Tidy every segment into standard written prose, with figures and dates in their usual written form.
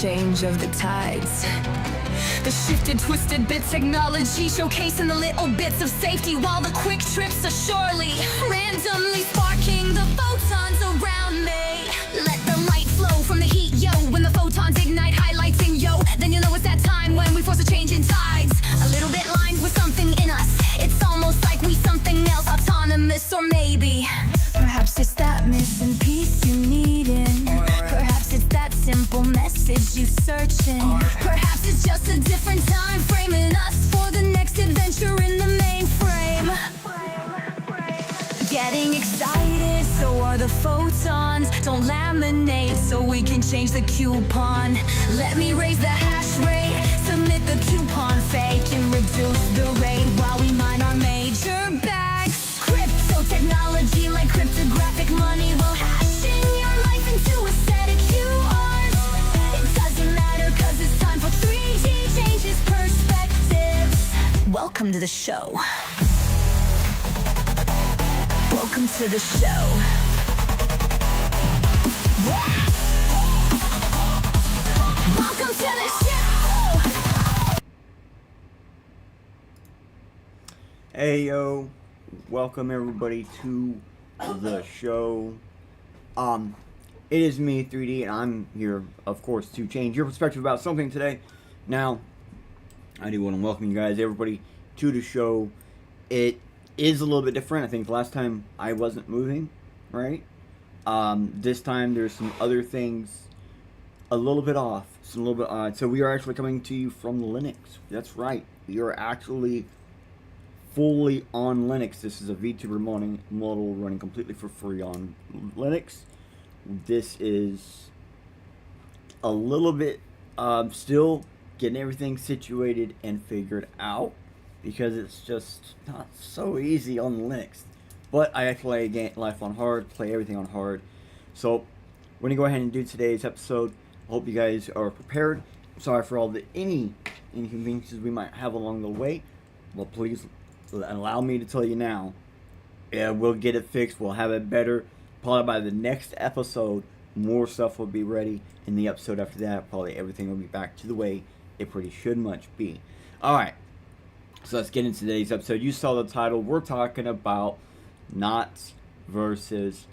change of the tides. The shifted, twisted bit technology showcasing the little bits of safety, while the quick trips are surely randomly sparking the photons around me. Let the light flow from the heat, yo. When the photons ignite, highlighting, yo, then you know it's that time when we force a change in tides. A little bit lined with something in us. It's almost like we something else, autonomous, or maybe perhaps it's that missing piece you needin'. Perhaps it's that simple message you searching. Perhaps it's just a different time framing us for the next adventure in the mainframe. Getting excited, so are the photons. Don't laminate so we can change the coupon. Let me raise the hash rate, submit the coupon fake, and reduce the rate while we mine our major bags. Crypto technology like cryptographic money will hashing your life into a set of QRs. It doesn't matter cause it's time for 3D changes perspectives. Welcome to the show. Welcome to the show. Welcome to the show. Hey yo, welcome everybody to the show. It is me, 3D, and I'm here, of course, to change your perspective about something today. Now, I do want to welcome you guys, everybody, to the show. It is a little bit different. I think the last time I wasn't moving, right? This time there's some other things a little bit off. It's a little bit odd. So we are actually coming to you from Linux. That's right. We are actually fully on Linux. This is a VTuber model running completely for free on Linux. This is a little bit still getting everything situated and figured out, because it's just not so easy on Linux. But I play life on hard, play everything on hard. So we're gonna go ahead and do today's episode. I hope you guys are prepared. I'm sorry for all the any inconveniences we might have along the way. Well, please allow me to tell you now. Yeah, we'll get it fixed. We'll have it better. Probably by the next episode, more stuff will be ready. In the episode after that, probably everything will be back to the way it pretty should much be. Alright. So let's get into today's episode. You saw the title. We're talking about knots versus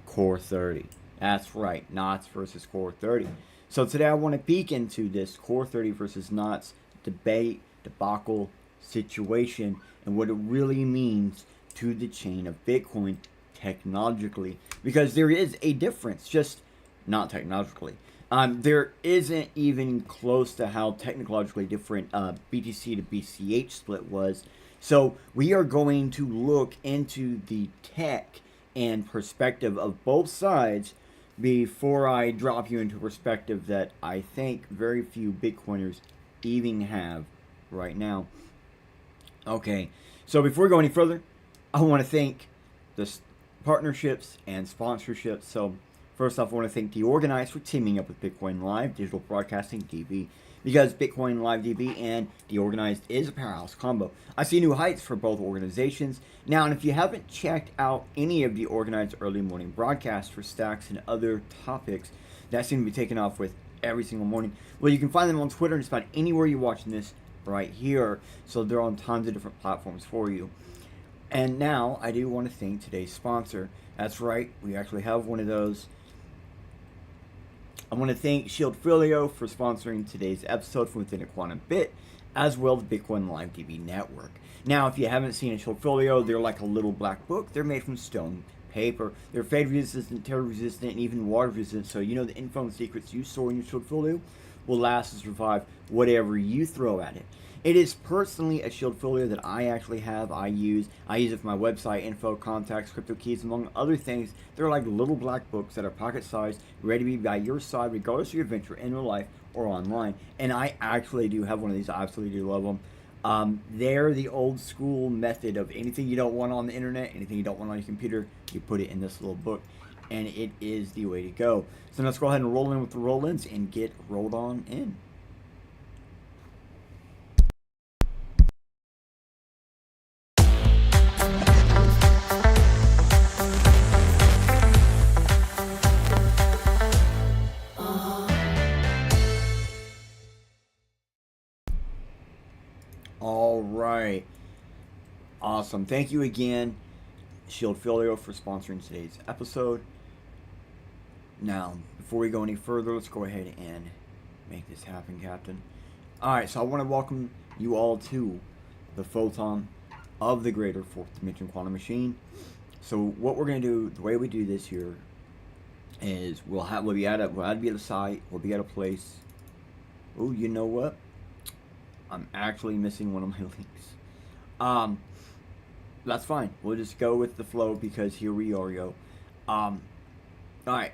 Core 30. That's right, knots versus Core 30. So today I want to peek into this Core 30 versus knots debate, debacle, situation, and what it really means to the chain of Bitcoin technologically. Because there is a difference, just not technologically. There isn't even close to how technologically different BTC to BCH split was. So we are going to look into the tech and perspective of both sides before I drop you into a perspective that I think very few Bitcoiners even have right now. Okay, so before we go any further, I want to thank the partnerships and sponsorships. So first off, I want to thank The Organized for teaming up with Bitcoin Live, Digital Broadcasting DB, because Bitcoin Live DB and The Organized is a powerhouse combo. I see new heights for both organizations. Now, and if you haven't checked out any of The Organized early morning broadcasts for stacks and other topics that seem to be taking off with every single morning, well, you can find them on Twitter and just about anywhere you're watching this right here. So they're on tons of different platforms for you. And now, I do want to thank today's sponsor. That's right, we actually have one of those. I want to thank Shieldfolio for sponsoring today's episode from within a quantum bit, as well as Bitcoin Live DB Network. Now, if you haven't seen a Shieldfolio, they're like a little black book. They're made from stone paper. They're fade resistant, tear resistant, and even water resistant. So you know the info and secrets you store in your Shieldfolio will last and survive whatever you throw at it. It is personally a Shieldfolio that I actually have. I use it for my website, info, contacts, crypto keys, among other things. They're like little black books that are pocket-sized, ready to be by your side, regardless of your adventure in real life or online. And I actually do have one of these. I absolutely do love them. They're the old school method of anything you don't want on the internet, anything you don't want on your computer, you put it in this little book. And it is the way to go. So let's go ahead and roll in with the roll-ins and get rolled on in. All right. Awesome. Thank you again, Shield Filio, for sponsoring today's episode. Now, before we go any further, let's go ahead and make this happen, Captain. Alright, so I want to welcome you all to the photon of the greater fourth dimension quantum machine. So what we're going to do, the way we do this here, is we'll be at a site, we'll be at a place. Oh, you know what? I'm actually missing one of my links. That's fine. We'll just go with the flow because here we are, yo. Alright.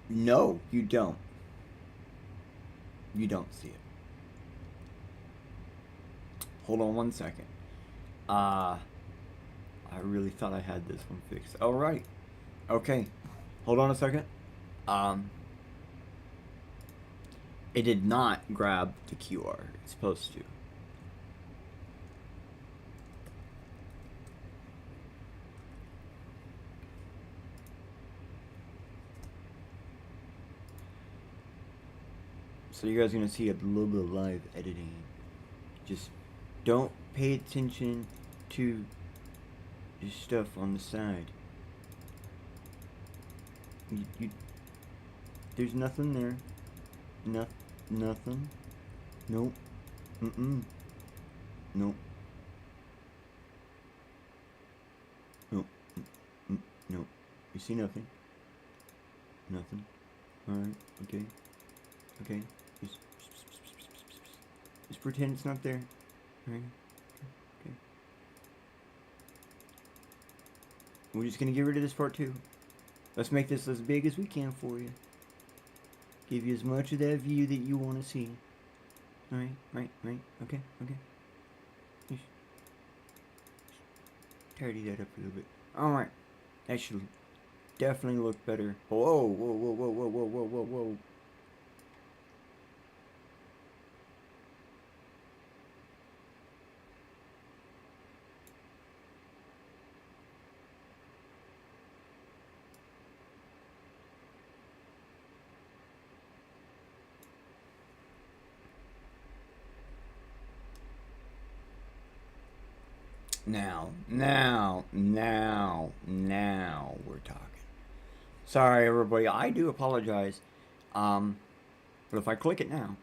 No, you don't. You don't see it. Hold on one second. I really thought I had this one fixed. Alright. Okay. Hold on a second. It did not grab the QR. It's supposed to. So you guys are going to see a little bit of live editing. Just don't pay attention to the stuff on the side. There's nothing there. Nothing. Nope. Nope. Nope. Nope. You see nothing? Nothing. Alright, okay. Okay. Just pretend it's not there. Alright. Okay. We're just gonna get rid of this part too. Let's make this as big as we can for you. Give you as much of that view that you want to see. Alright, right, okay. Just tidy that up a little bit. Alright. That should definitely look better. Whoa. Now we're talking. Sorry, everybody. I do apologize. But if I click it now,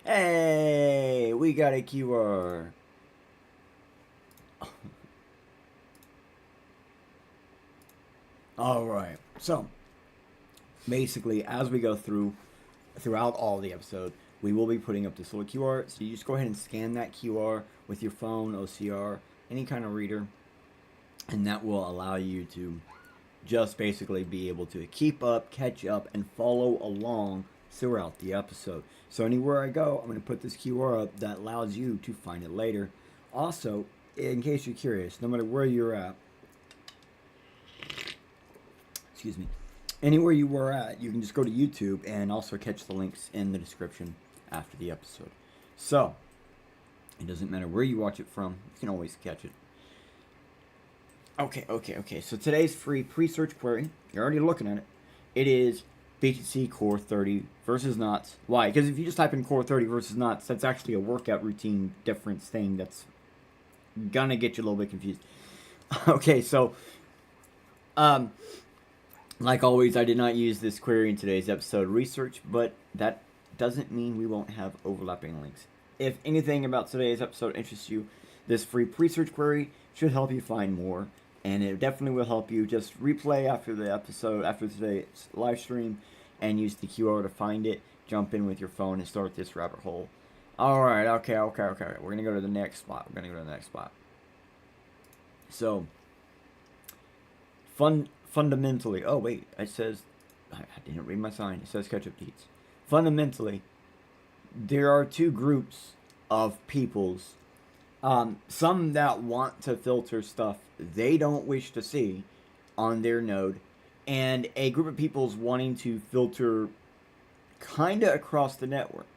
hey, we got a QR. All right. So, basically, as we go throughout all the episode, we will be putting up this little QR. So you just go ahead and scan that QR with your phone, OCR, any kind of reader, and that will allow you to just basically be able to keep up, catch up, and follow along throughout the episode. So anywhere I go, I'm going to put this QR up that allows you to find it later. Also, in case you're curious, no matter where you're at, excuse me, anywhere you were at, you can just go to YouTube and also catch the links in the description after the episode. So, it doesn't matter where you watch it from, you can always catch it. Okay. So today's free pre-search query, you're already looking at it. It is BTC Core 30 versus knots. Why? Because if you just type in Core 30 versus knots, that's actually a workout routine difference thing that's gonna get you a little bit confused. Okay, so, like always, I did not use this query in today's episode research, but that doesn't mean we won't have overlapping links. If anything about today's episode interests you, this free pre-search query should help you find more, and it definitely will help you. Just replay after the episode, after today's live stream, and use the QR to find it, jump in with your phone, and start this rabbit hole. Alright, okay. We're going to go to the next spot. So, fundamentally, oh wait, it says, I didn't read my sign, it says catch-up deeds. Fundamentally, there are two groups of peoples. Some that want to filter stuff they don't wish to see on their node, and a group of peoples wanting to filter kinda across the network.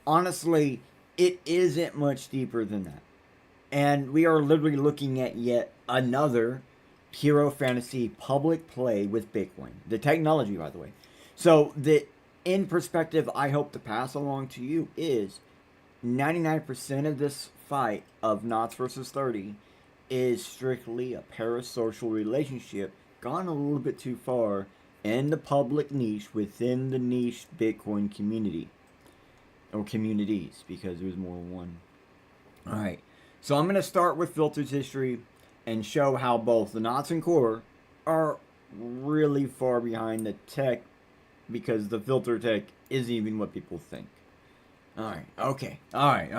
Honestly, it isn't much deeper than that. And we are literally looking at yet another hero fantasy public play with Bitcoin. The technology, by the way. So, in perspective, I hope to pass along to you is 99% of this fight of knots versus 30 is strictly a parasocial relationship gone a little bit too far in the public niche within the niche Bitcoin community. Or communities, because there's more than one. Alright, so I'm going to start with filters history and show how both the knots and core are really far behind the tech, because the filter tech isn't even what people think. Alright, okay. Alright.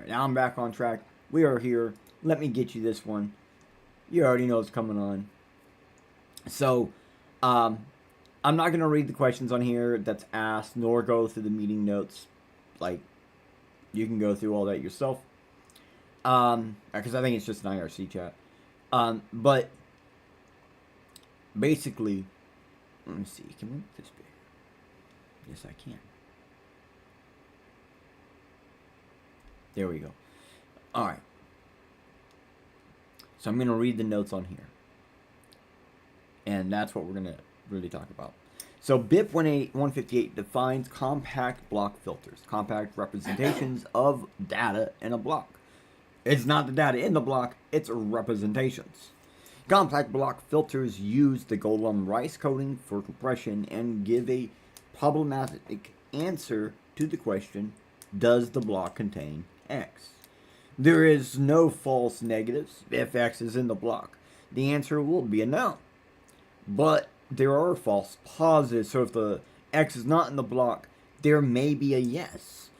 Now I'm back on track. We are here. Let me get you this one. You already know what's coming on. So, I'm not going to read the questions on here that's asked, nor go through the meeting notes. Like, you can go through all that yourself. Because I think it's just an IRC chat. But, basically, let me see. Can we make this big? Yes, I can. There we go. Alright. So I'm going to read the notes on here. And that's what we're going to really talk about. So BIP 158 defines compact block filters. Compact representations of data in a block. It's not the data in the block, it's representations. Compact block filters use the Golem Rice coding for compression and give a problematic answer to the question, does the block contain X? There is no false negatives if X is in the block. The answer will be a no. But there are false positives, so if the X is not in the block, there may be a yes.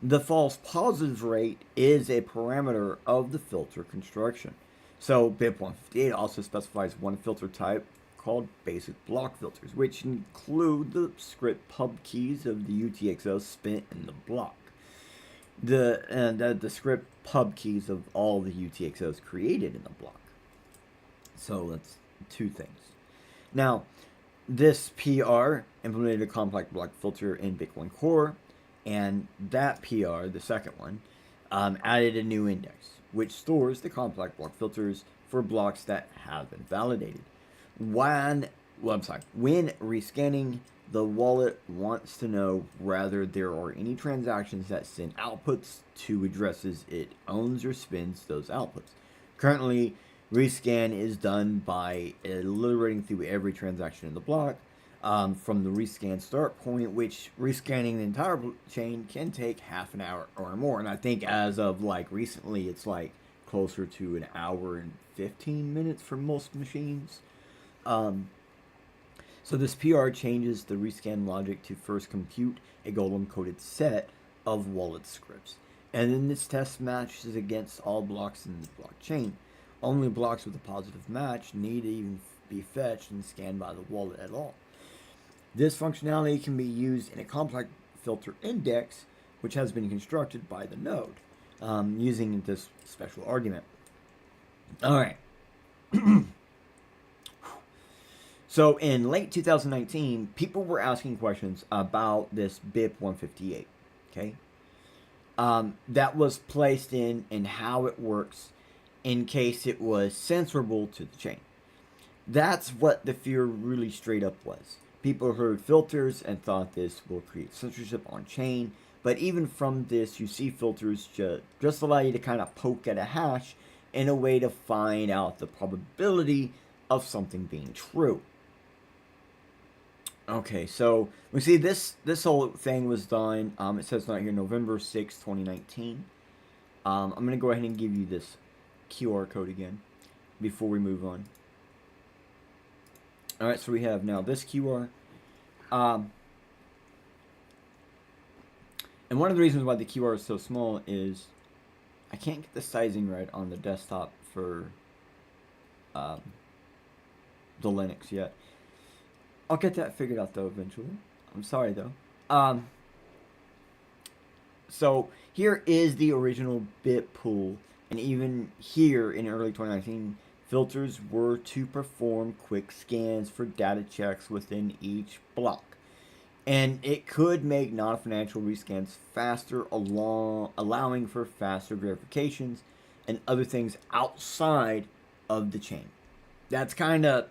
The false positive rate is a parameter of the filter construction. So BIP 158 also specifies one filter type called basic block filters, which include the script pub keys of the UTXO spent in the block. The script pub keys of all the UTXOs created in the block. So that's two things. Now, this PR implemented a compact block filter in Bitcoin Core, and that PR, the second one, added a new index, which stores the compact block filters for blocks that have been validated. When rescanning, the wallet wants to know whether there are any transactions that send outputs to addresses it owns or spins those outputs. Currently, rescan is done by iterating through every transaction in the block from the rescan start point, which rescanning the entire chain can take half an hour or more. And I think as of like recently, it's like closer to an hour and 15 minutes for most machines. So this PR changes the rescan logic to first compute a Golem coded set of wallet scripts. And then this test matches against all blocks in the blockchain. Only blocks with a positive match need to even be fetched and scanned by the wallet at all. This functionality can be used in a compact filter index, which has been constructed by the node, using this special argument. Alright. So in late 2019, people were asking questions about this BIP 158, okay? That was placed in and how it works in case it was censorable to the chain. That's what the fear really straight up was. People heard filters and thought this will create censorship on chain, but even from this, you see filters just allow you to kind of poke at a hash in a way to find out the probability of something being true. Okay, so we see this whole thing was done, it says not here, November 6, 2019. I'm going to go ahead and give you this QR code again before we move on. Alright, so we have now this QR. And one of the reasons why the QR is so small is I can't get the sizing right on the desktop for the Linux yet. I'll get that figured out though eventually. I'm sorry though. So here is the original bit pool, and even here in early 2019, filters were to perform quick scans for data checks within each block. And it could make non-financial rescans faster, allowing for faster verifications and other things outside of the chain. That's kind of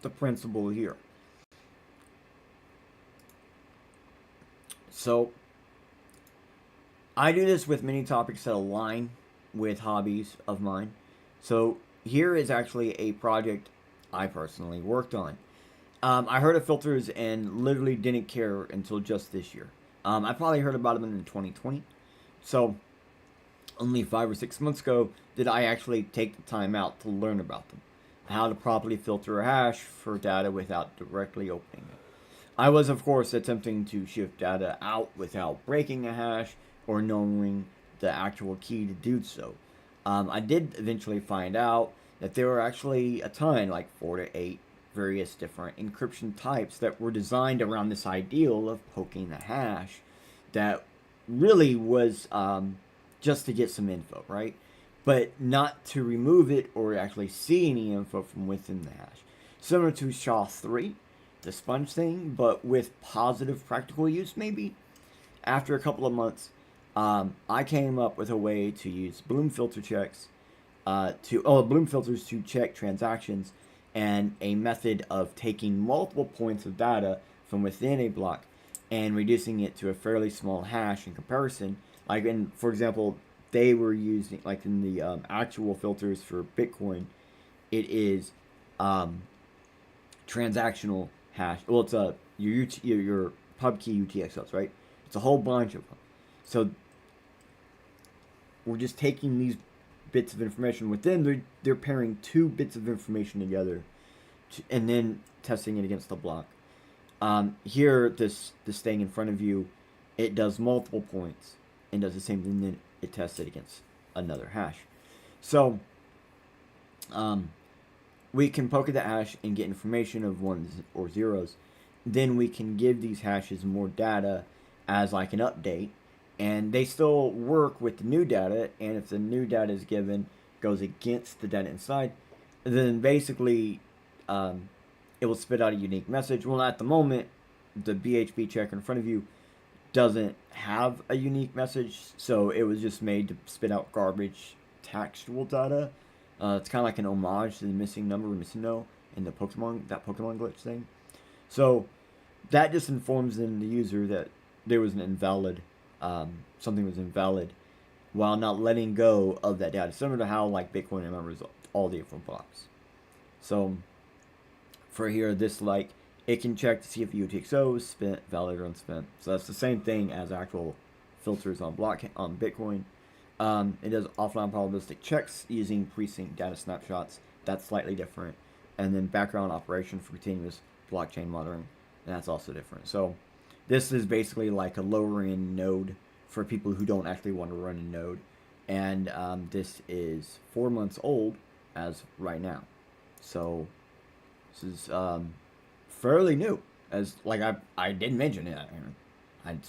the principle here. So, I do this with many topics that align with hobbies of mine. So here is actually a project I personally worked on. I heard of filters and literally didn't care until just this year. I probably heard about them in 2020. So only 5 or 6 months ago did I actually take the time out to learn about them. How to properly filter a hash for data without directly opening it. I was, of course, attempting to shift data out without breaking a hash or knowing the actual key to do so. I did eventually find out that there were actually a ton, like 4 to 8 various different encryption types that were designed around this ideal of poking the hash that really was just to get some info, right? But not to remove it or actually see any info from within the hash. Similar to SHA-3, the sponge thing, but with positive practical use maybe. After a couple of months, I came up with a way to use Bloom filter checks Bloom filters to check transactions, and a method of taking multiple points of data from within a block and reducing it to a fairly small hash in comparison. Like in, for example, they were using like in the actual filters for Bitcoin, it is transactional hash. Well, it's your pub key UTXOs, right? It's a whole bunch of them. So we're just taking these bits of information within. They're pairing 2 bits of information together, and then testing it against the block. Here, this thing in front of you, it does multiple points and does the same thing. Then it tests it against another hash. So we can poke at the hash and get information of ones or zeros. Then we can give these hashes more data as like an update, and they still work with the new data. And if the new data is given goes against the data inside, then basically it will spit out a unique message. Well, at the moment, the BHP checker in front of you doesn't have a unique message, so it was just made to spit out garbage textual data. It's kind of like an homage to the missing number, missing no, in the Pokemon glitch thing. So that just informs then the user that there was an invalid, something was invalid, while not letting go of that data. Similar to how like Bitcoin remembers all the different blocks. So for here, this like it can check to see if UTXO is spent, valid or unspent. So that's the same thing as actual filters on Bitcoin. It does offline probabilistic checks using precinct data snapshots. That's slightly different. And then background operation for continuous blockchain monitoring. And that's also different. So this is basically like a lower end node for people who don't actually want to run a node. And this is 4 months old as right now. So this is fairly new. As like I did mention it.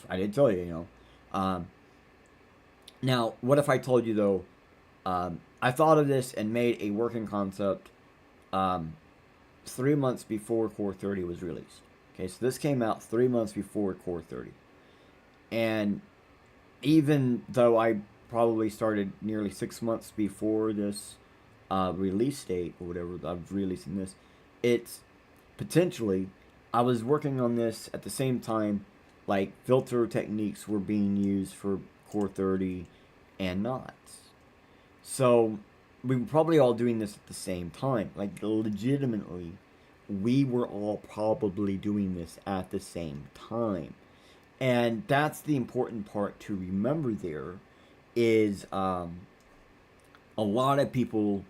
I did tell you, Now, what if I told you, though, I thought of this and made a working concept 3 months before Core 30 was released. Okay, so this came out 3 months before Core 30. And even though I probably started nearly 6 months before this release date, or whatever, I'm releasing this, it's potentially, I was working on this at the same time, like, filter techniques were being used for Core 30 and not. So we were probably all doing this at the same time. Like legitimately, we were all probably doing this at the same time. And that's the important part to remember there is a lot of people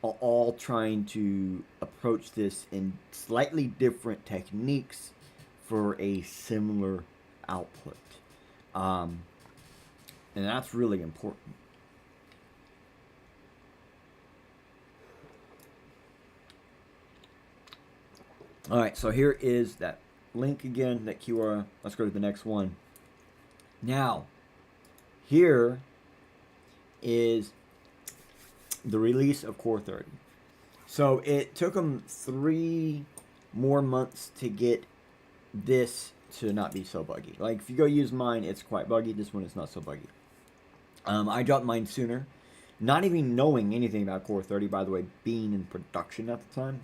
are all trying to approach this in slightly different techniques for a similar output. And that's really important. Alright, so here is that link again, that QR. Let's go to the next one. Now, here is the release of Core 30. So it took them 3 more months to get this to not be so buggy. Like, if you go use mine, it's quite buggy. This one is not so buggy. I dropped mine sooner, not even knowing anything about Core 30, by the way, being in production at the time.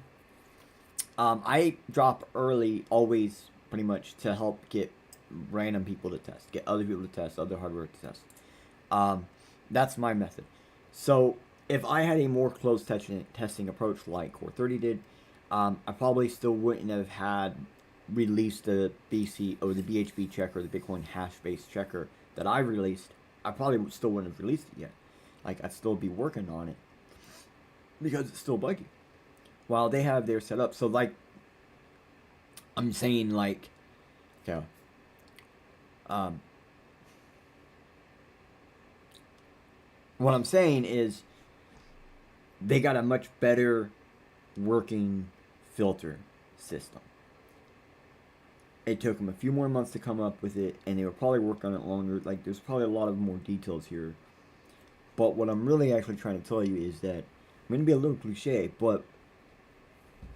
I drop early, always, pretty much, to help get random people to test, get other people to test, other hardware to test. That's my method. So if I had a more close testing approach like Core 30 did, I probably still wouldn't have had released the BC or the BHB checker, the Bitcoin hash based checker that I released. I probably still wouldn't have released it yet. Like, I'd still be working on it because it's still buggy. While they have their setup. So, like, I'm saying, like, okay, what I'm saying is they got a much better working filter system. It took them a few more months to come up with it, and they were probably working on it longer. Like, there's probably a lot of more details here. But what I'm really actually trying to tell you is that, I'm going to be a little cliche, but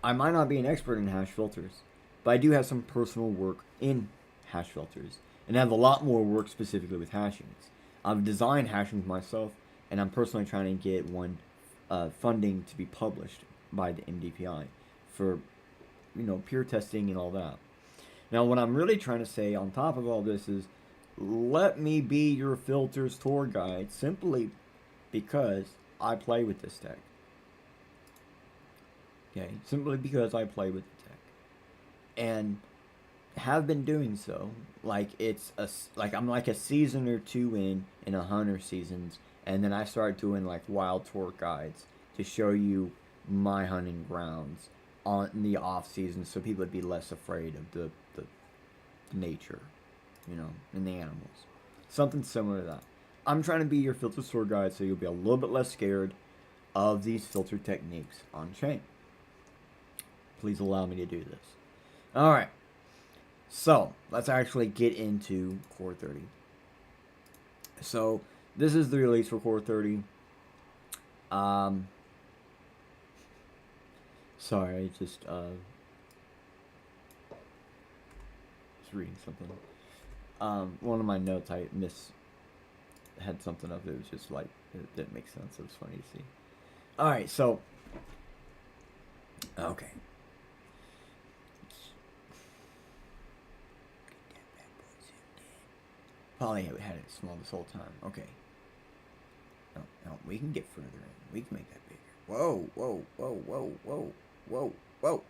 I might not be an expert in hash filters, but I do have some personal work in hash filters, and I have a lot more work specifically with hashings. I've designed hashings myself, and I'm personally trying to get one funding to be published by the MDPI for, peer testing and all that. Now, what I'm really trying to say on top of all this is, let me be your filters tour guide simply because I play with this tech. Okay, simply because I play with the tech, and have been doing so. Like, I'm like a season or two in 100 seasons, and then I start doing like wild tour guides to show you my hunting grounds on the off season, so people would be less afraid of the nature, and the animals. Something similar to that. I'm trying to be your filter tour guide, so you'll be a little bit less scared of these filter techniques on chain. Please allow me to do this. All right. So let's actually get into Core 30. So this is the release for Core 30. Sorry, I just was reading something. One of my notes I had something up. It was just like, it didn't make sense. It was funny to see. All right, so okay. Probably had it small this whole time. Okay. No, we can get further in. We can make that bigger. Whoa, whoa, whoa, whoa, whoa, whoa, whoa.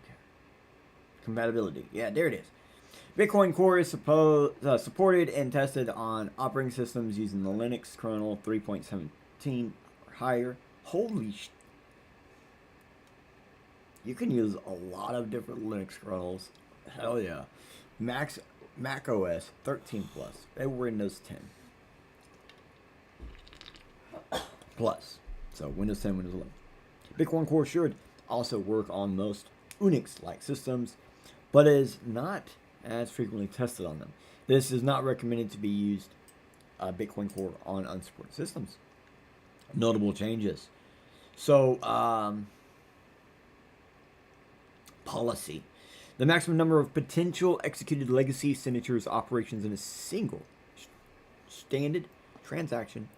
Okay. Compatibility. Yeah, there it is. Bitcoin Core is supported and tested on operating systems using the Linux kernel 3.17 or higher. Holy sh... You can use a lot of different Linux kernels. Hell yeah. Mac OS 13 plus. And Windows 10 plus. So Windows 10, Windows 11. Bitcoin Core should also work on most Unix-like systems, but is not as frequently tested on them. This is not recommended to be used Bitcoin Core on unsupported systems. Notable changes. So, policy. The maximum number of potential executed legacy signatures operations in a single standard transaction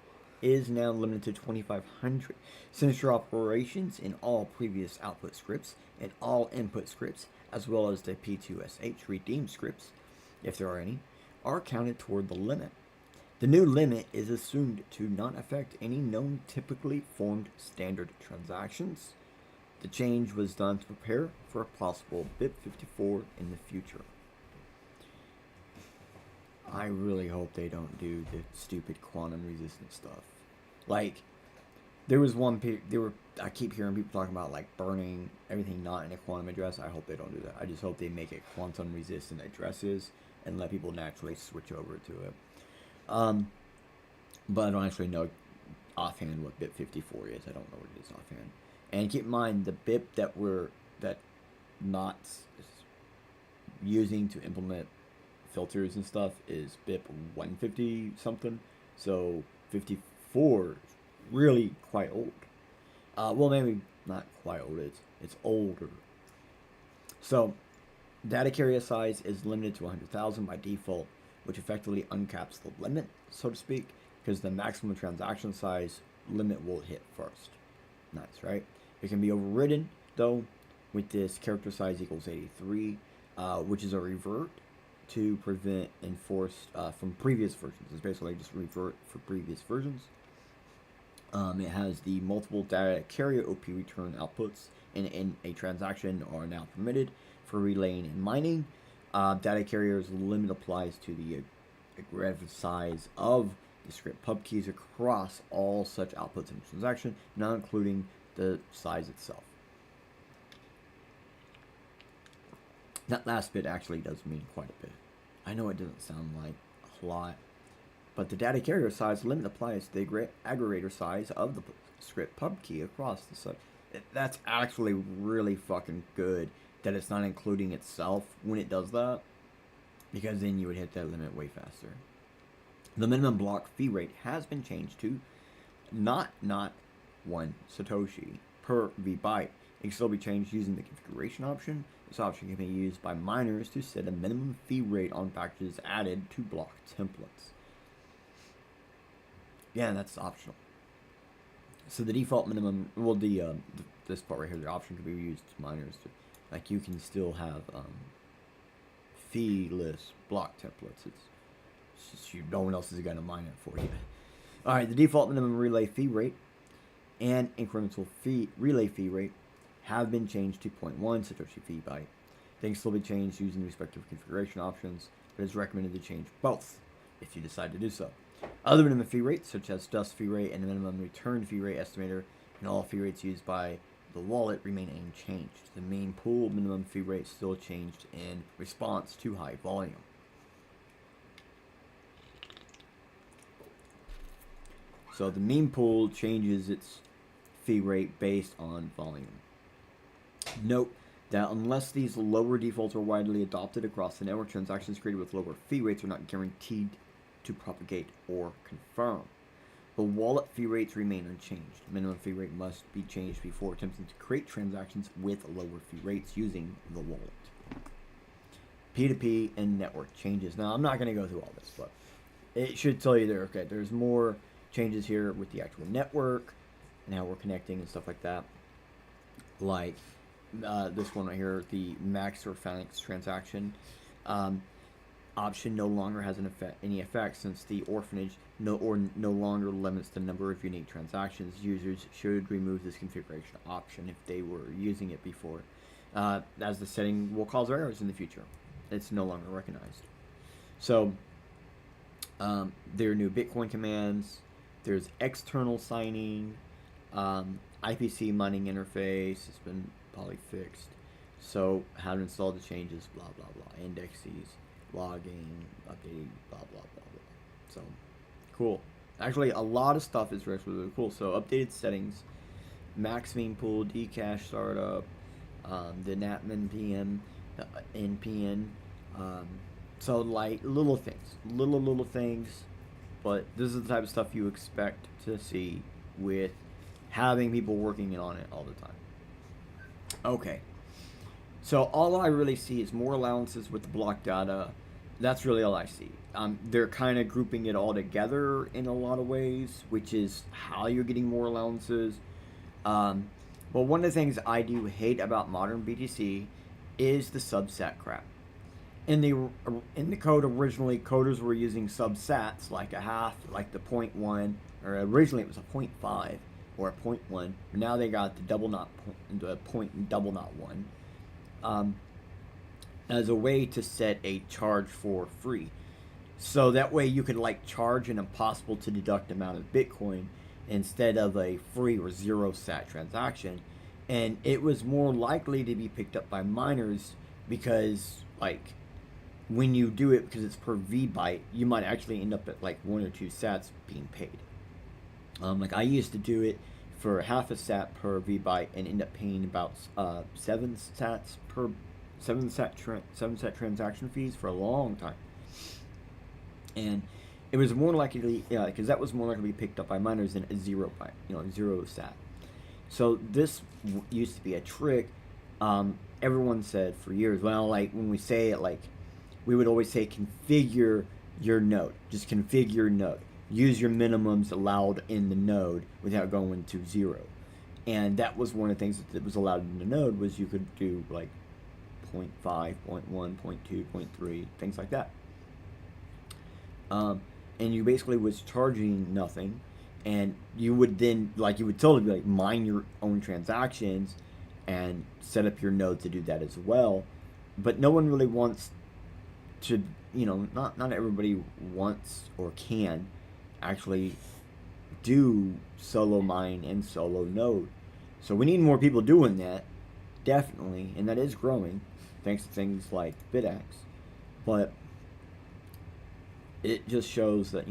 is now limited to 2,500. Signature operations in all previous output scripts and all input scripts, as well as the P2SH redeem scripts, if there are any, are counted toward the limit. The new limit is assumed to not affect any known typically formed standard transactions. The change was done to prepare for a possible EP74 in the future. I really hope they don't do the stupid quantum resistant stuff. Like, there was one I keep hearing people talking about like burning everything not in a quantum address. I hope they don't do that. I just hope they make it quantum resistant addresses and let people naturally switch over to it. But I don't actually know offhand what BIP54 is. I don't know what it is offhand. And keep in mind, the BIP that Knott's using to implement filters and stuff is BIP 150 something. So 54 is really quite old. Well, maybe not quite old. It's older. So data carrier size is limited to 100,000 by default, which effectively uncaps the limit, so to speak, because the maximum transaction size limit will hit first. Nice, right? It can be overridden, though, with this character size equals 83. which is a revert to prevent enforced from previous versions. It's basically just revert for previous versions. It has the multiple data carrier OP return outputs in a transaction are now permitted for relaying and mining. Data carriers limit applies to the aggressive size of the script pub keys across all such outputs in a transaction, not including the size itself. That last bit actually does mean quite a bit. I know it doesn't sound like a lot, but the data carrier size limit applies to the aggregator size of the script pub key across the site. That's actually really fucking good that it's not including itself when it does that, because then you would hit that limit way faster. The minimum block fee rate has been changed to not 1 Satoshi per VByte. It can still be changed using the configuration option. This option can be used by miners to set a minimum fee rate on packages added to block templates. Yeah, that's optional. So the default minimum, well, this part right here, the option can be used to miners to, like, you can still have fee-less block templates. It's just no one else is gonna mine it for you. All right, the default minimum relay fee rate and incremental relay fee rate have been changed to 0.1 Satoshi fee byte. They can still be changed using the respective configuration options, but it's recommended to change both if you decide to do so. Other minimum fee rates, such as dust fee rate and the minimum return fee rate estimator, and all fee rates used by the wallet remain unchanged. The main pool minimum fee rate still changed in response to high volume. So the meme pool changes its fee rate based on volume. Note that unless these lower defaults are widely adopted across the network, transactions created with lower fee rates are not guaranteed to propagate or confirm. The wallet fee rates remain unchanged. Minimum fee rate must be changed before attempting to create transactions with lower fee rates using the wallet. P2P and network changes. Now, I'm not going to go through all this, but it should tell you there, okay, there's more changes here with the actual network and how we're connecting and stuff like that. Like this one right here, the max or Phalanx transaction option no longer has any effect since the orphanage no longer limits the number of unique transactions. Users should remove this configuration option if they were using it before, as the setting will cause errors in the future. It's no longer recognized. So there are new Bitcoin commands. There's external signing, IPC mining interface has been probably fixed. So how to install the changes, blah blah blah, indexes, logging, updating, blah blah blah blah. So cool. Actually, a lot of stuff is really cool. So updated settings, max meme pool, Dcash startup, the NatMin PM, NPN. So like little things, but this is the type of stuff you expect to see with having people working on it all the time. Okay. So all I really see is more allowances with the block data. That's really all I see. They're kind of grouping it all together in a lot of ways, which is how you're getting more allowances. But one of the things I do hate about modern BTC is the subsat crap. In the code originally, coders were using subsats like a half, like the 0.1, or originally it was a 0.5 or a 0.1. But now they got the point and double not one. As a way to set a charge for free. So that way you could like charge an impossible to deduct amount of Bitcoin instead of a free or zero sat transaction. And it was more likely to be picked up by miners because like when you do it, because it's per V byte, you might actually end up at like 1 or 2 sats being paid. Like I used to do it for half a sat per V byte and end up paying about 7 sats per 7 sat transaction fees for a long time. And it was more likely, because that was more likely to be picked up by miners than a 0 byte, 0 sat. So this used to be a trick. Everyone said for years, well, like when we say it, like we would always say configure your node. Just configure your node. Use your minimums allowed in the node without going to 0. And that was one of the things that was allowed in the node was you could do like 0.5, 0.1, 0.2, 0.3, things like that. And you basically was charging nothing, and you would then, like, you would totally be like, mine your own transactions and set up your node to do that as well. But no one really wants to, not everybody wants or can actually do solo mine and solo node. So we need more people doing that, definitely, and that is growing thanks to things like BitX. But it just shows that,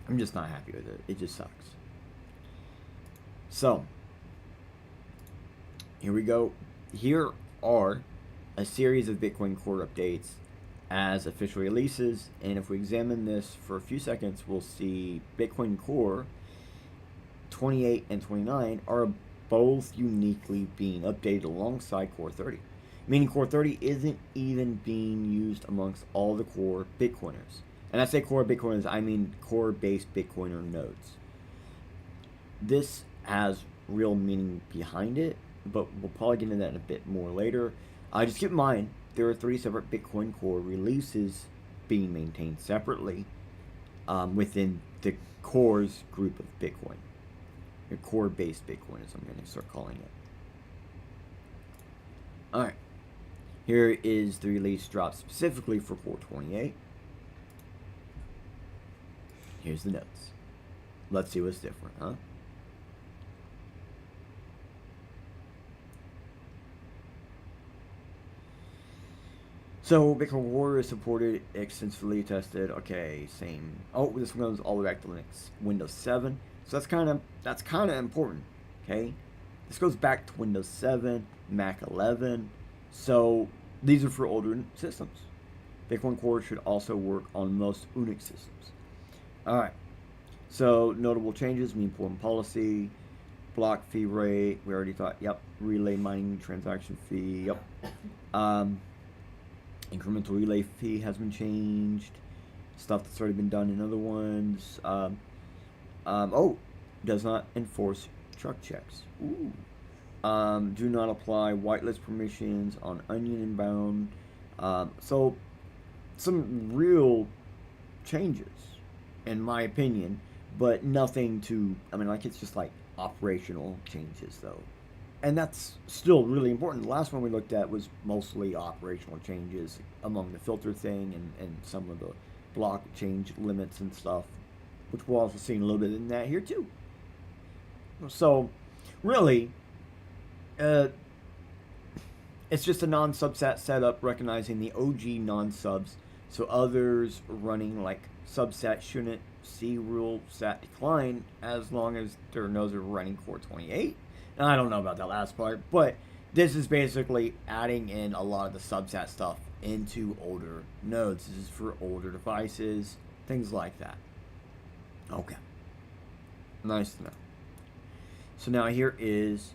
I'm just not happy with it. It just sucks. So, here we go. Here are a series of Bitcoin Core updates as official releases, and if we examine this for a few seconds, we'll see Bitcoin Core 28 and 29 are both uniquely being updated alongside Core 30, meaning Core 30 isn't even being used amongst all the core Bitcoiners. And I say core Bitcoiners, I mean core-based Bitcoiner nodes. This has real meaning behind it, but we'll probably get into that a bit more later. Just keep in mind, there are 3 separate Bitcoin Core releases being maintained separately within the cores group of Bitcoin. Your core-based Bitcoin is I'm going to start calling it. Alright. Here is the release drop specifically for Core 28. Here's the notes. Let's see what's different, huh? So, Bitcoin Core is supported, extensively tested. Okay, same. Oh, this one goes all the way back to Linux, Windows 7. So that's kind of important. Okay, this goes back to Windows 7, Mac 11. So these are for older systems. Bitcoin Core should also work on most Unix systems. All right. So notable changes: mean important policy, block fee rate. We already thought. Yep. Relay mining transaction fee. Yep. Incremental relay fee has been changed. Stuff that's already been done in other ones. Does not enforce truck checks. Ooh. Do not apply whitelist permissions on Onion inbound. So some real changes, in my opinion, but nothing to, it's just like operational changes though. And that's still really important. The last one we looked at was mostly operational changes among the filter thing and some of the block change limits and stuff, which we'll also see a little bit in that here too. So, really, it's just a non-subsat setup recognizing the OG non-subs, so others running like subsat shouldn't see rule sat decline as long as their nodes are running Core 28. Now, I don't know about that last part, but this is basically adding in a lot of the subsat stuff into older nodes. This is for older devices, things like that. Okay. Nice to know. So now here is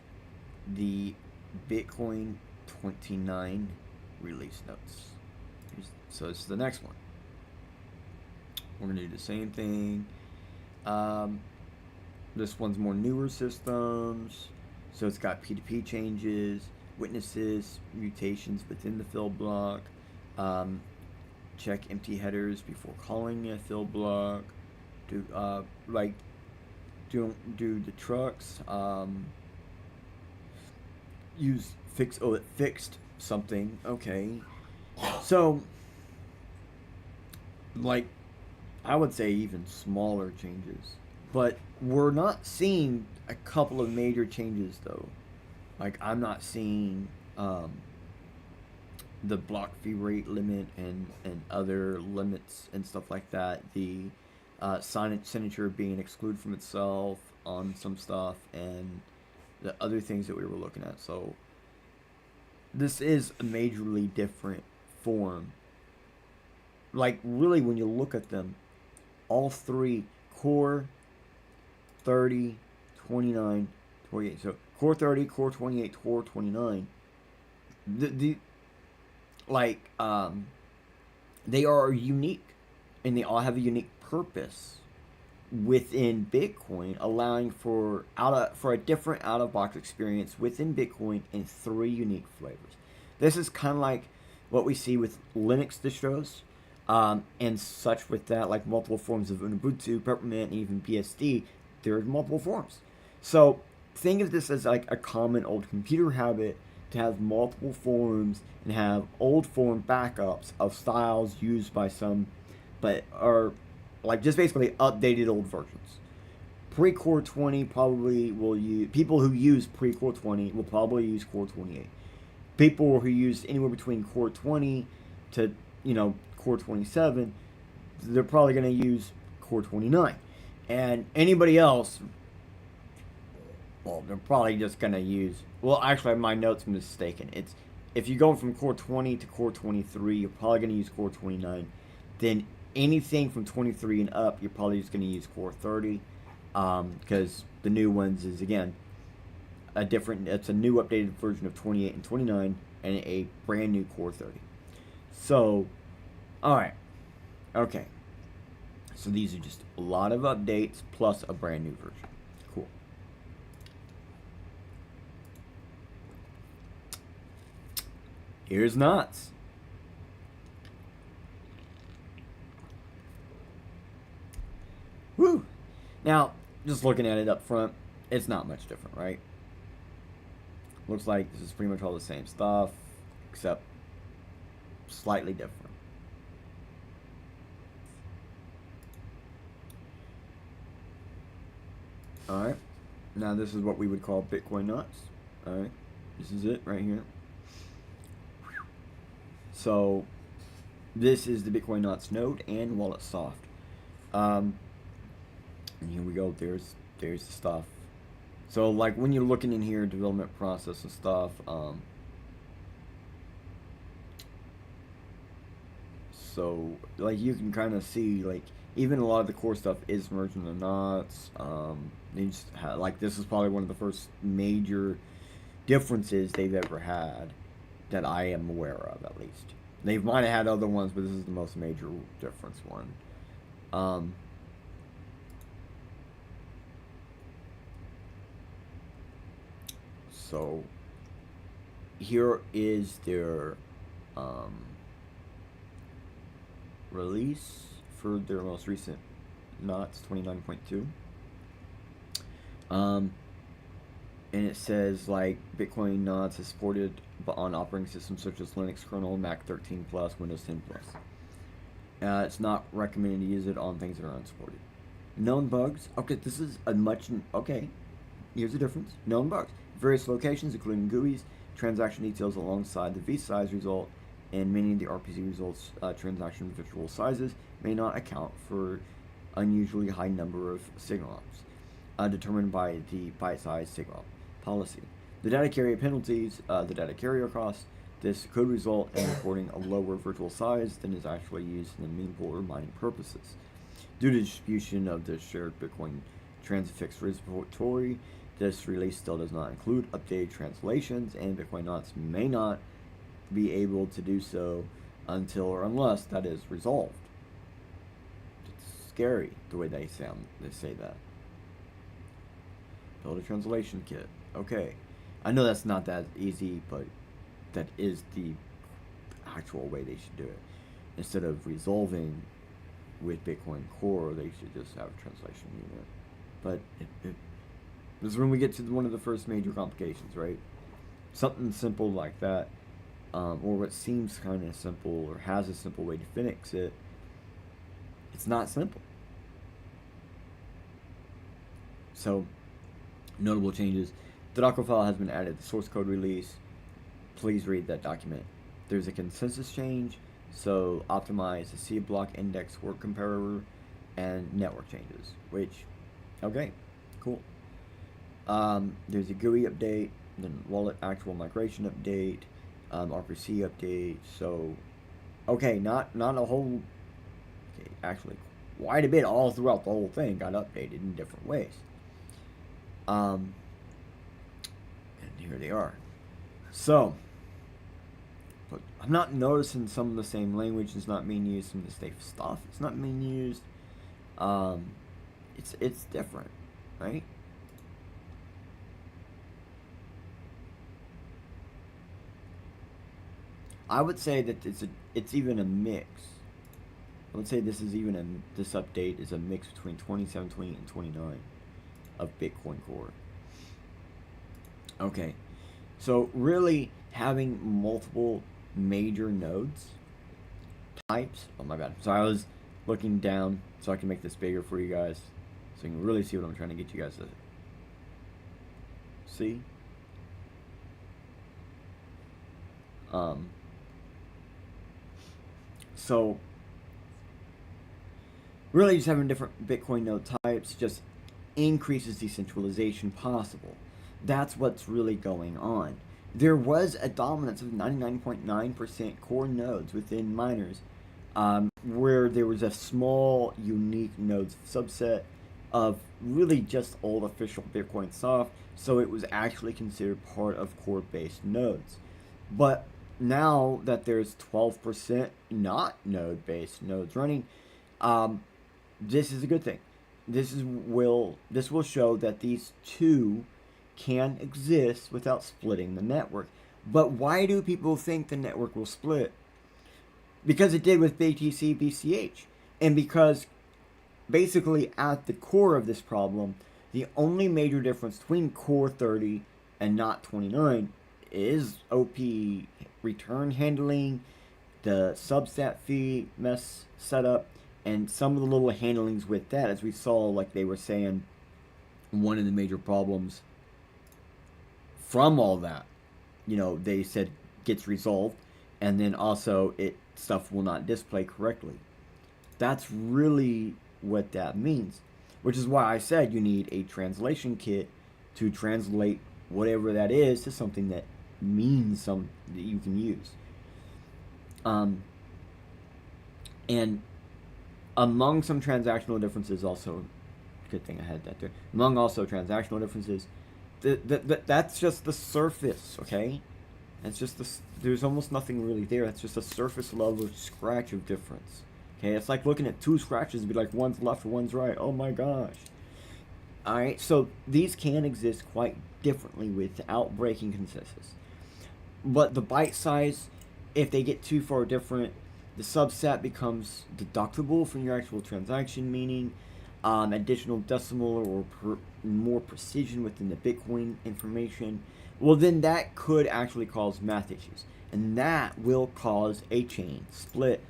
the Bitcoin 29 release notes. So this is the next one. We're going to do the same thing. This one's more newer systems. So it's got P2P changes, witnesses, mutations within the fill block. Check empty headers before calling a fill block. Do the trucks. It fixed something. Okay. So, I would say even smaller changes. But we're not seeing a couple of major changes, though. I'm not seeing the block fee rate limit and other limits and stuff like that. The signature being excluded from itself on some stuff and the other things that we were looking at. So this is a majorly different form. Really, when you look at them, all three, Core 30, 29, 28. So Core 30, Core 28, Core 29. They are unique, and they all have a unique purpose. within Bitcoin, allowing for a different out-of-box experience within Bitcoin in 3 unique flavors. This is kind of like what we see with Linux distros, and such with that, like multiple forms of Ubuntu, Peppermint, and even BSD. There are multiple forms. So think of this as like a common old computer habit to have multiple forms and have old form backups of styles used by some, but are like just basically updated old versions. Pre-Core 20 probably will use, people who use Pre-Core 20 will probably use Core 28. People who use anywhere between Core 20 to, Core 27, they're probably going to use Core 29. And anybody else, well, they're probably just going to use, well, actually, my note's mistaken. It's, if you're going from Core 20 to Core 23, you're probably going to use Core 29. Then anything from 23 and up, you're probably just going to use Core 30, because the new ones is, again, it's a new updated version of 28 and 29, and a brand new Core 30. So, alright, okay. So these are just a lot of updates plus a brand new version. Cool. Here's knots. Woo! Now, just looking at it up front, it's not much different, right? Looks like this is pretty much all the same stuff, except slightly different. Alright, now this is what we would call Bitcoin knots. Alright, this is it right here. So, this is the Bitcoin knots node and wallet soft. And here we go, there's the stuff. So, like, when you're looking in here, development process and stuff, so, like, you can kind of see, like, even a lot of the core stuff is merging the knots. They just like, this is probably one of the first major differences they've ever had that I am aware of, at least. They might have had other ones, but this is the most major difference one. So here is their release for their most recent knots 29.2. And it says, like, Bitcoin knots is supported on operating systems such as Linux kernel, Mac 13 plus, Windows 10 plus. It's not recommended to use it on things that are unsupported. Known bugs. Okay, this is a much, okay, here's the difference. Known bugs. Various locations, including GUIs, transaction details alongside the V-size result, and many of the RPC results transaction virtual sizes may not account for unusually high number of signal ops, determined by the byte-size signal policy. The data carrier penalties, the data carrier costs. This could result in reporting a lower virtual size than is actually used in the meaningful or mining purposes. Due to distribution of the shared Bitcoin transfix repository, this release still does not include updated translations, and Bitcoin knots may not be able to do so until or unless that is resolved. It's scary the way they say that. Build a translation kit. Okay. I know that's not that easy, but that is the actual way they should do it. Instead of resolving with Bitcoin Core, they should just have a translation unit. But this is when we get to one of the first major complications, right? Something simple like that, or what seems kind of simple, or has a simple way to fix it, it's not simple. So, notable changes. The Docker file has been added to source code release. Please read that document. There's a consensus change, so optimize the C block index work comparator and network changes, which, okay, cool. There's a GUI update, then wallet actual migration update, RPC update, so, okay, not a whole, okay, actually quite a bit all throughout the whole thing got updated in different ways. And here they are. So, but I'm not noticing some of the same language is not being used, some of the same stuff it's not being used. It's different, right? I would say that it's even a mix. I would say this update is a mix between 2720 and 29 of Bitcoin Core. Okay, so really having multiple major nodes types. Oh my bad. So I was looking down so I can make this bigger for you guys, so you can really see what I'm trying to get you guys to see. So really just having different Bitcoin node types just increases decentralization possible. That's what's really going on. There was a dominance of 99.9% core nodes within miners, where there was a small unique nodes subset of really just old official Bitcoin soft, so it was actually considered part of core-based nodes. But now that there's 12% not node-based nodes running, this is a good thing. This will show that these two can exist without splitting the network. But why do people think the network will split? Because it did with BTC BCH, and because basically at the core of this problem, the only major difference between core 30 and not 29 is OP return handling, the substat fee mess setup, and some of the little handlings with that, as we saw, like they were saying, one of the major problems from all that, they said gets resolved, and then also stuff will not display correctly. That's really what that means, which is why I said you need a translation kit to translate whatever that is to something that means something that you can use. And among some transactional differences, also, good thing I had that there. Among also transactional differences, that's just the surface, okay? That's just there's almost nothing really there. That's just a surface level scratch of difference. Okay, it's like looking at two scratches and be like, one's left or one's right. Oh my gosh. Alright, so these can exist quite differently without breaking consensus. But the byte size, if they get too far different, the subset becomes deductible from your actual transaction, meaning additional decimal or more precision within the Bitcoin information. Well, then that could actually cause math issues, and that will cause a chain split.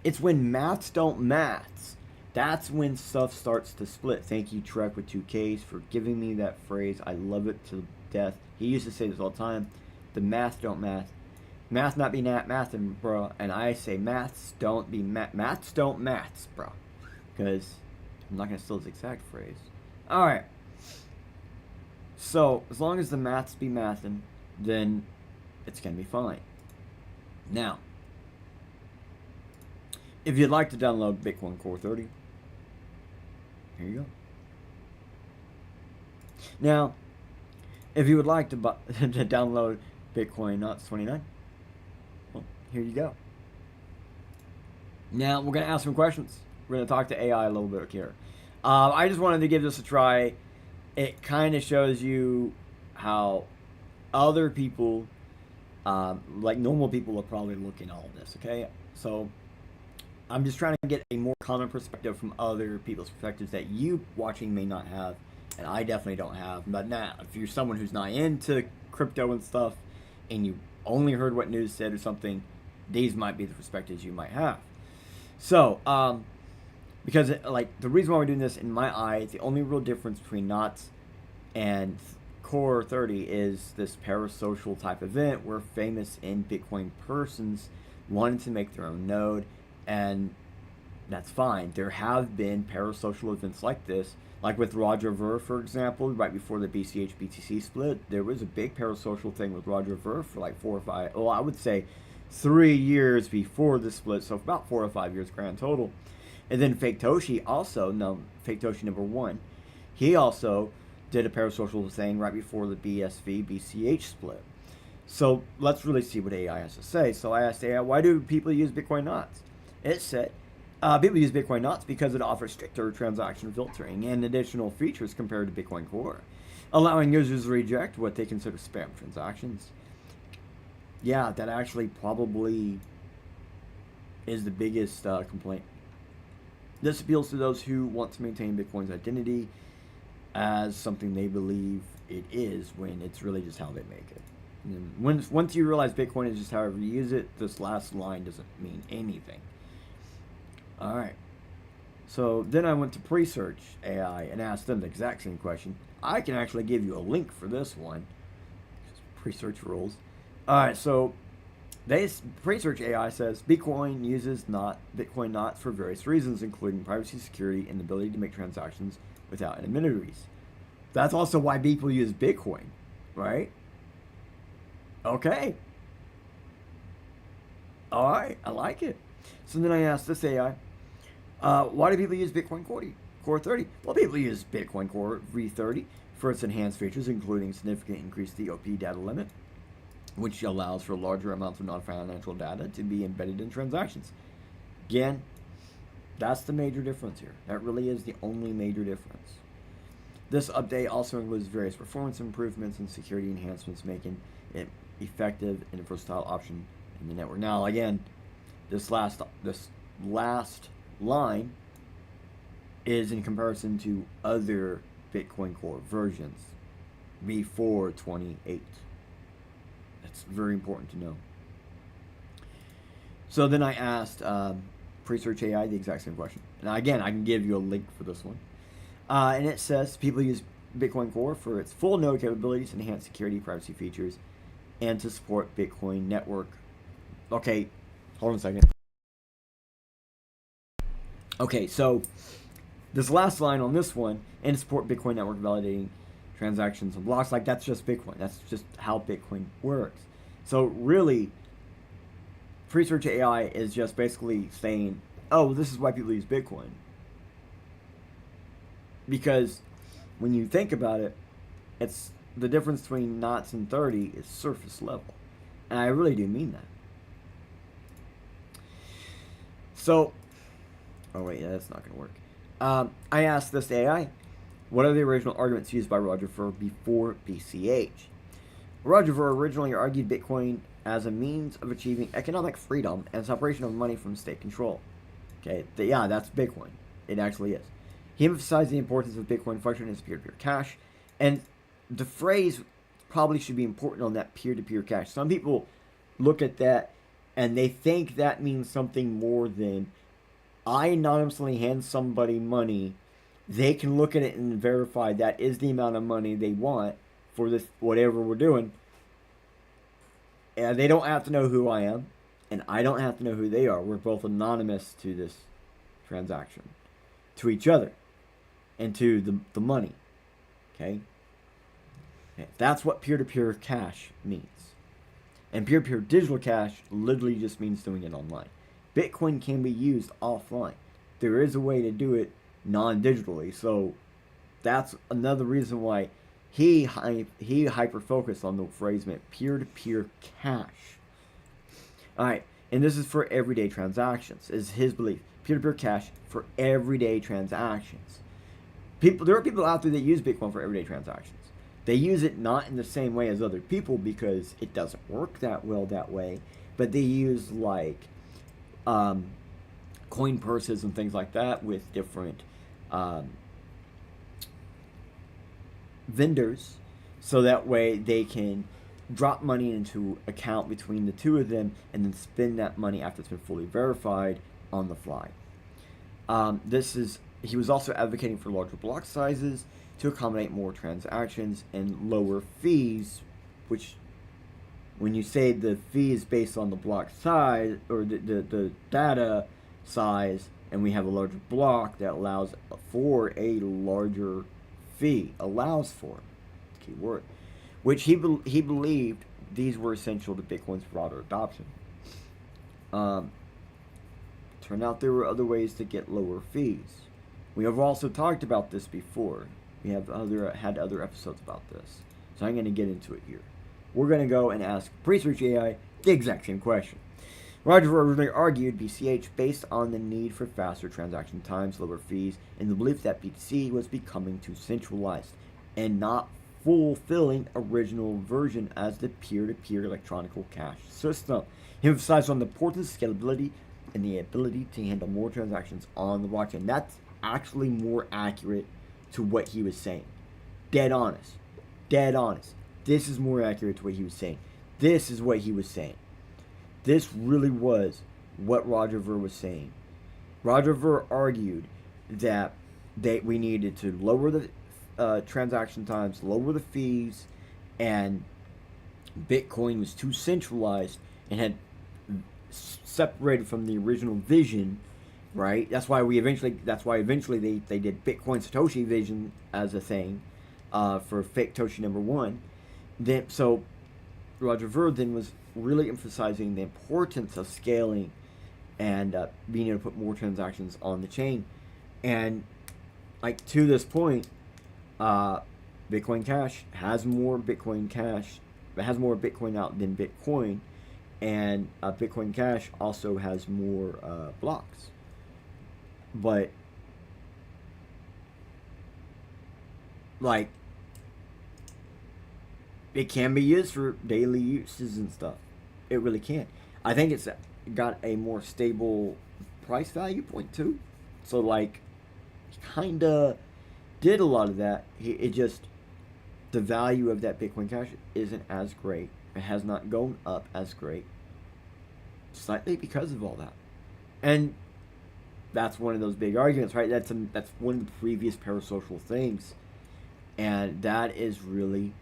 It's when maths don't maths, that's when stuff starts to split. Thank you, Trek with 2Ks, for giving me that phrase. I love it to death. He used to say this all the time. The math don't math. Math not be mathin', bro. And I say maths don't be maths don't maths, bro. Because I'm not going to steal his exact phrase. Alright. So, as long as the maths be mathin', then it's going to be fine. Now, if you'd like to download Bitcoin Core 30, here you go. Now, if you would like to to download Bitcoin Knots 29, well, here you go. Now, we're going to ask some questions. We're going to talk to AI a little bit here. I just wanted to give this a try. It kind of shows you how other people, like normal people, are probably looking at all of this, okay? So, I'm just trying to get a more common perspective from other people's perspectives that you watching may not have, and I definitely don't have. But now, if you're someone who's not into crypto and stuff, and you only heard what news said or something, these might be the perspectives you might have. So, because the reason why we're doing this, in my eyes, the only real difference between Knots and Core 30 is this parasocial type event where famous and Bitcoin persons wanted to make their own node, and that's fine. There have been parasocial events like this, like with Roger Ver, for example, right before the BCH BTC split. There was a big parasocial thing with Roger Ver for like 4 or 5, well, I would say 3 years before the split, so about 4 or 5 years grand total. And then Fake Toshi Fake Toshi number 1, he also did a parasocial thing right before the BSV BCH split. So let's really see what AI has to say. So I asked AI, why do people use Bitcoin Knots? It said, People use Bitcoin Knots because it offers stricter transaction filtering and additional features compared to Bitcoin Core, allowing users to reject what they consider spam transactions. Yeah, that actually probably is the biggest complaint. This appeals to those who want to maintain Bitcoin's identity as something they believe it is when it's really just how they make it. And once you realize Bitcoin is just however you use it, this last line doesn't mean anything. Alright, so then I went to Presearch AI and asked them the exact same question. I can actually give you a link for this one. Presearch rules. Alright, so Presearch AI says Bitcoin uses Bitcoin Knots for various reasons, including privacy, security, and the ability to make transactions without intermediaries. That's also why people use Bitcoin, right? Okay. Alright, I like it. So then I asked this AI, why do people use Bitcoin Core 30? Well, people use Bitcoin Core V30 for its enhanced features, including significant increase in the OP data limit, which allows for larger amounts of non-financial data to be embedded in transactions. Again, that's the major difference here. That really is the only major difference. This update also includes various performance improvements and security enhancements, making it effective and a versatile option in the network. Now, again, this last line is in comparison to other Bitcoin Core versions before 28. That's very important to know. So then I asked Presearch AI the exact same question. Now again, I can give you a link for this one. And it says people use Bitcoin Core for its full node capabilities, enhanced security, privacy features, and to support Bitcoin network. Okay, hold on a second. Okay, so this last line on this one, and support Bitcoin network validating transactions and blocks, like that's just Bitcoin. That's just how Bitcoin works. So really, Presearch AI is just basically saying, oh, this is why people use Bitcoin. Because when you think about it, it's the difference between knots and 30 is surface level. And I really do mean that. So, oh wait, yeah, that's not going to work. I asked this AI, what are the original arguments used by Roger Ver before BCH? Roger Ver originally argued Bitcoin as a means of achieving economic freedom and separation of money from state control. Okay, yeah, that's Bitcoin. It actually is. He emphasized the importance of Bitcoin functioning as peer-to-peer cash, and the phrase probably should be important on that peer-to-peer cash. Some people look at that and they think that means something more than I anonymously hand somebody money. They can look at it and verify that is the amount of money they want for this whatever we're doing. And they don't have to know who I am, and I don't have to know who they are. We're both anonymous to this transaction, to each other, and to the money. Okay? That's what peer-to-peer cash means. And peer-to-peer digital cash literally just means doing it online. Bitcoin can be used offline. There is a way to do it non-digitally. So that's another reason why he hyper-focused on the phrase meant peer-to-peer cash. Alright, and this is for everyday transactions, is his belief. Peer-to-peer cash for everyday transactions. There are people out there that use Bitcoin for everyday transactions. They use it not in the same way as other people because it doesn't work that well that way, but they use like coin purses and things like that with different vendors, so that way they can drop money into account between the two of them and then spend that money after it's been fully verified on the fly. He was also advocating for larger block sizes to accommodate more transactions and lower fees, which when you say the fee is based on the block size or the data size, and we have a larger block that allows for a larger fee, allows for, key word, which he believed these were essential to Bitcoin's broader adoption. Turned out there were other ways to get lower fees. We have also talked about this before. We have had other episodes about this. So I'm going to get into it here. We're going to go and ask Presearch AI the exact same question. Roger Ver originally argued BCH based on the need for faster transaction times, lower fees, and the belief that BTC was becoming too centralized and not fulfilling original version as the peer-to-peer electronic cash system. He emphasized on the importance of scalability and the ability to handle more transactions on the blockchain. That's actually more accurate to what he was saying. Dead honest. Dead honest. This is more accurate to what he was saying. This is what he was saying. This really was what Roger Ver was saying. Roger Ver argued that we needed to lower the transaction times, lower the fees, and Bitcoin was too centralized and had separated from the original vision, right? That's why eventually they did Bitcoin Satoshi vision as a thing for fake Toshi number 1. Then so Roger Ver then was really emphasizing the importance of scaling and being able to put more transactions on the chain. And like to this point, Bitcoin Cash has more Bitcoin Cash. It has more Bitcoin out than Bitcoin, and Bitcoin Cash also has more blocks. But like, it can be used for daily uses and stuff. It really can. I think it's got a more stable price value point too. So like, kind of did a lot of that. It just, the value of that Bitcoin Cash isn't as great. It has not gone up as great, slightly because of all that. And that's one of those big arguments, right? That's one of the previous parasocial things, and that is really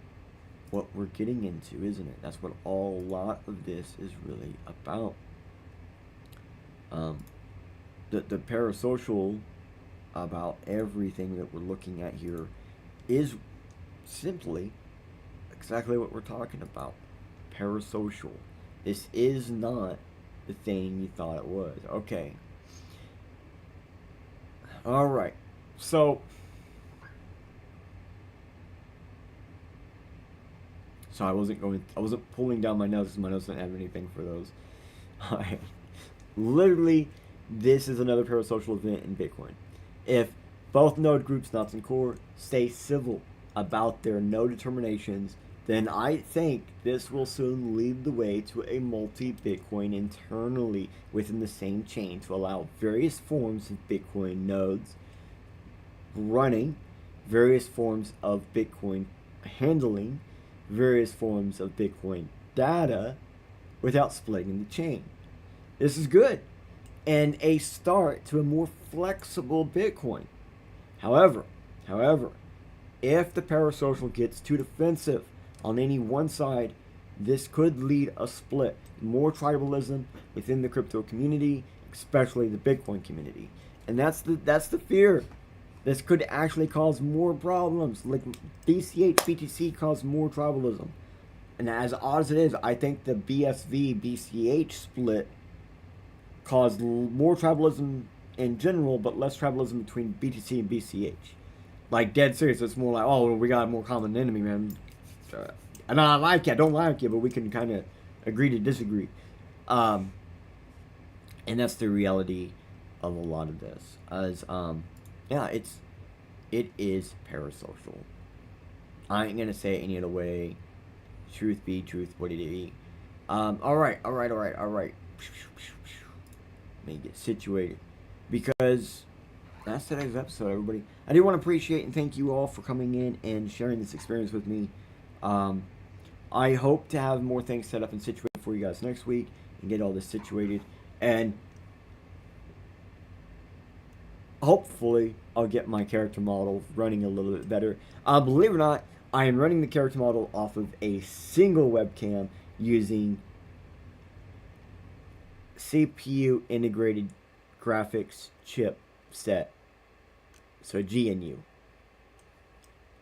what we're getting into, isn't it? That's what a lot of this is really about. The parasocial about everything that we're looking at here is simply exactly what we're talking about. Parasocial. This is not the thing you thought it was. Okay. Alright. So I wasn't pulling down my notes because my notes don't have anything for those. Alright. Literally, this is another parasocial event in Bitcoin. If both node groups, Knots and Core, stay civil about their node determinations, then I think this will soon lead the way to a multi-Bitcoin internally within the same chain to allow various forms of Bitcoin nodes running, various forms of Bitcoin handling, various forms of Bitcoin data without splitting the chain. This is good, and a start to a more flexible Bitcoin. However, if the parasocial gets too defensive on any one side, this could lead a split, more tribalism within the crypto community, especially the Bitcoin community. And that's the fear. This could actually cause more problems. Like BCH, BTC caused more tribalism. And as odd as it is, I think the BSV, BCH split caused more tribalism in general, but less tribalism between BTC and BCH. Like, dead serious, it's more like, oh, we got a more common enemy, man. And I like it, I don't like it, but we can kind of agree to disagree. And that's the reality of a lot of this. As, yeah, it is parasocial. I ain't gonna say it any other way. Truth be truth, what it be. Alright. Let me get situated, because that's today's episode, everybody. I do want to appreciate and thank you all for coming in and sharing this experience with me. I hope to have more things set up and situated for you guys next week and get all this situated, and hopefully I'll get my character model running a little bit better. Believe it or not, I am running the character model off of a single webcam using CPU integrated graphics chip set. So GNU.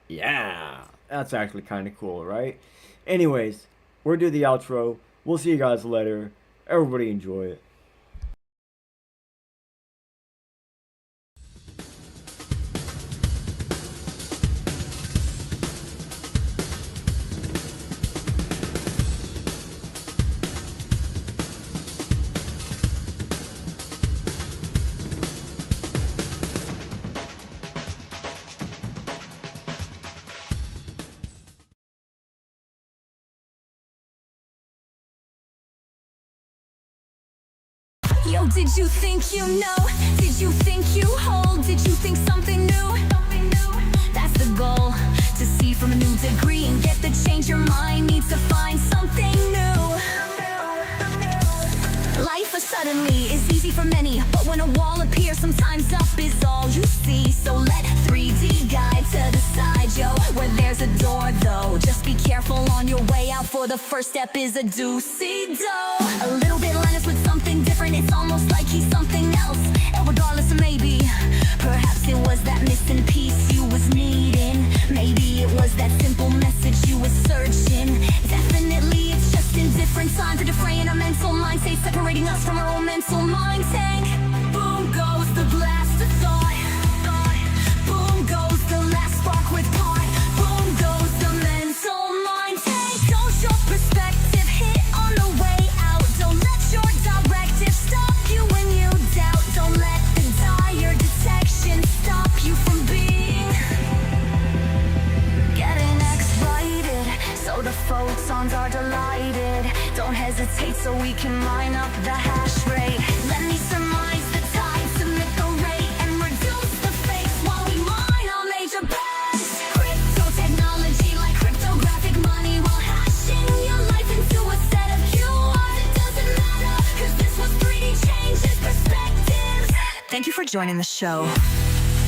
Yeah, that's actually kind of cool, right? Anyways, we'll do the outro. We'll see you guys later. Everybody enjoy it. Yo, did you think you know? Did you think you hold? Did you think something new? That's the goal, to see from a new degree and get the change your mind needs to find something new. Life suddenly is easy for many, but when a wall appears, sometimes up is all you see. So let 3D guide to the side, yo, where there's a door though. Just be careful on your way out, for the first step is a do-si-do. A little bit Linus with something different, it's almost like he's something else. And regardless of maybe, perhaps it was that missing piece you was needing. Maybe it was that simple message you was searching. Definitely it's just in different time for defraying our mental mind, say separating us from our own mental mind tank. Boom goes the blast of thought. Boom goes the last spark with part. Boom goes the mental mind tank. Don't your perspective hit on the way out. Don't let your directive stop you when you doubt. Don't let the dire detection stop you from being getting excited. So the photons are delighted. Don't hesitate so we can line up the hash rate. Let me surmise the tide, submit the rate, and reduce the fakes while we mine our major bets. Crypto technology like cryptographic money, while hashing your life into a set of QRs. It doesn't matter, cause this was 3D changes perspectives. Thank you for joining the show.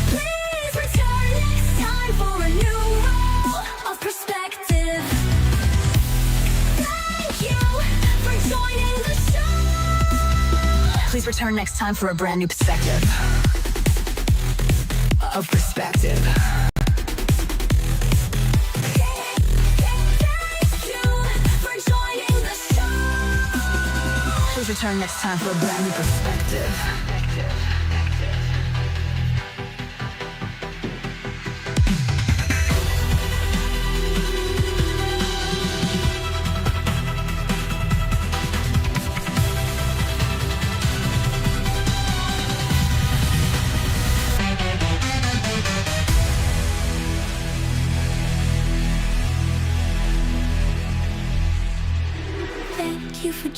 Please return next time for a new role of perspective. Thank you for joining the show. Please return next time for a brand new perspective. Of perspective. Thank you for joining the show. Please return next time for a brand new perspective. Thank you for